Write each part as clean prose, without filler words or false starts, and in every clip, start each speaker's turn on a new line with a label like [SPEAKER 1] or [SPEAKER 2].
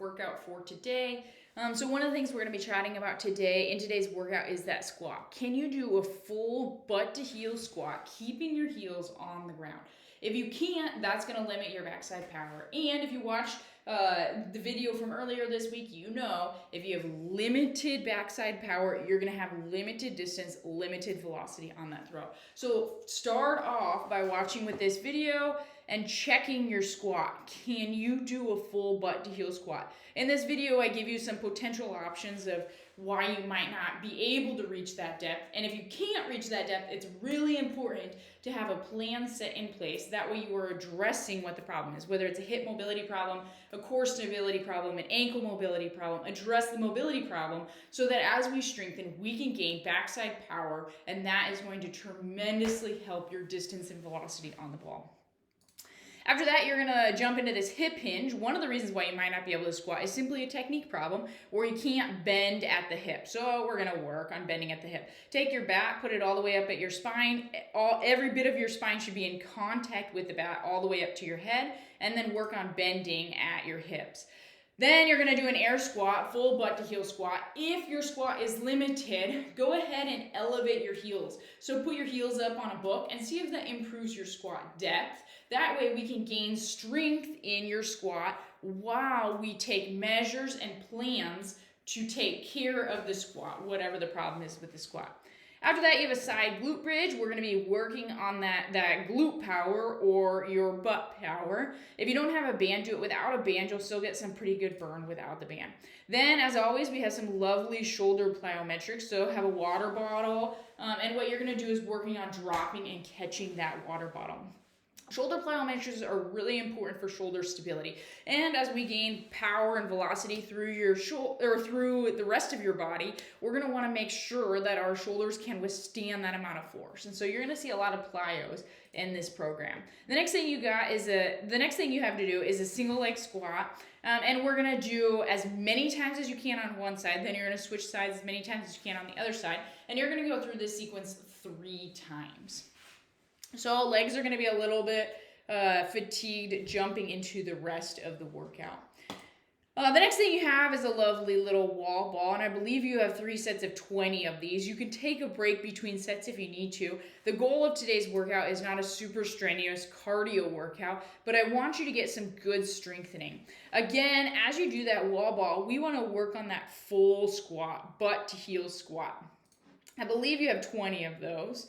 [SPEAKER 1] workout for today. So one of the things we're going to be chatting about today in today's workout is that squat. Can you do a full butt to heel squat, keeping your heels on the ground? If you can't, that's going to limit your backside power. And if you watched the video from earlier this week, you know if you have limited backside power, you're going to have limited distance, limited velocity on that throw. So start off by watching with this video and checking your squat. Can you do a full butt to heel squat? In this video, I give you some potential options of why you might not be able to reach that depth. And if you can't reach that depth, it's really important to have a plan set in place. That way you are addressing what the problem is, whether it's a hip mobility problem, a core stability problem, an ankle mobility problem. Address the mobility problem so that as we strengthen, we can gain backside power, and that is going to tremendously help your distance and velocity on the ball. After that, you're gonna jump into this hip hinge. One of the reasons why you might not be able to squat is simply a technique problem where you can't bend at the hip. So we're gonna work on bending at the hip. Take your bat, put it all the way up at your spine. Every bit of your spine should be in contact with the bat all the way up to your head, and then work on bending at your hips. Then you're gonna do an air squat, full butt to heel squat. If your squat is limited, go ahead and elevate your heels. So put your heels up on a book and see if that improves your squat depth. That way we can gain strength in your squat while we take measures and plans to take care of the squat, whatever the problem is with the squat. After that, you have a side glute bridge. We're going to be working on that glute power or your butt power. If you don't have a band, do it without a band. You'll still get some pretty good burn without the band. Then, as always, we have some lovely shoulder plyometrics. So have a water bottle. And what you're going to do is working on dropping and catching that water bottle. Shoulder plyometrics are really important for shoulder stability. And as we gain power and velocity through your shoulder or through the rest of your body, we're going to want to make sure that our shoulders can withstand that amount of force. And so you're going to see a lot of plyos in this program. The next thing you have to do is a single leg squat. And we're going to do as many times as you can on one side. Then you're going to switch sides as many times as you can on the other side. And you're going to go through this sequence 3 times. So legs are going to be a little bit fatigued jumping into the rest of the workout. The next thing you have is a lovely little wall ball, and I believe you have 3 sets of 20 of these. You can take a break between sets if you need to. The goal of today's workout is not a super strenuous cardio workout, but I want you to get some good strengthening. Again, as you do that wall ball, we want to work on that full squat, butt to heel squat. I believe you have 20 of those.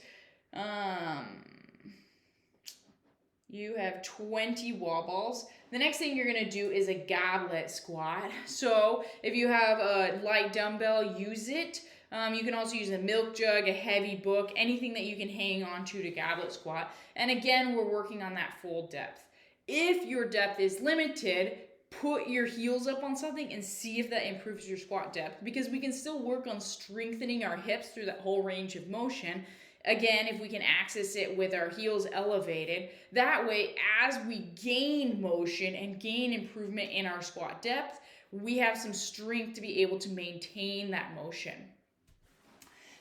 [SPEAKER 1] You have 20 wall balls. The next thing you're gonna do is a goblet squat. So if you have a light dumbbell, use it. You can also use a milk jug, a heavy book, anything that you can hang on to goblet squat. And again, we're working on that full depth. If your depth is limited, put your heels up on something and see if that improves your squat depth, because we can still work on strengthening our hips through that whole range of motion. Again, if we can access it with our heels elevated, that way as we gain motion and gain improvement in our squat depth, we have some strength to be able to maintain that motion.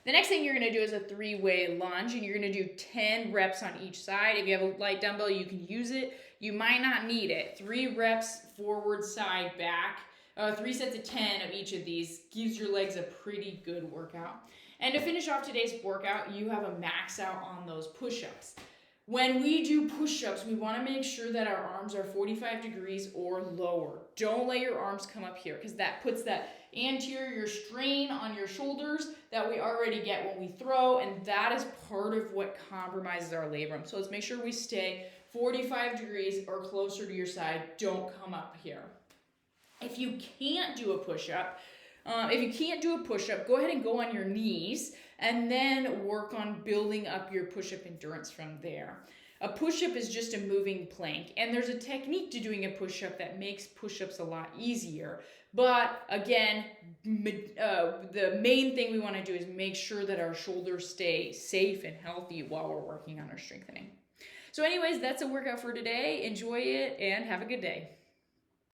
[SPEAKER 1] The next thing you're going to do is a 3-way lunge, and you're going to do 10 reps on each side. If you have a light dumbbell, you can use it. You might not need it. 3 reps forward, side, back. 3 sets of 10 of each of these gives your legs a pretty good workout. And to finish off today's workout, you have a max out on those push-ups. When we do push-ups, we want to make sure that our arms are 45 degrees or lower. Don't let your arms come up here, because that puts that anterior strain on your shoulders that we already get when we throw, and that is part of what compromises our labrum. So let's make sure we stay 45 degrees or closer to your side. Don't come up here. If you can't do a push-up, go ahead and go on your knees and then work on building up your push-up endurance from there. A push-up is just a moving plank, and there's a technique to doing a push-up that makes push-ups a lot easier. But again, the main thing we want to do is make sure that our shoulders stay safe and healthy while we're working on our strengthening. So anyways, that's a workout for today. Enjoy it and have a good day.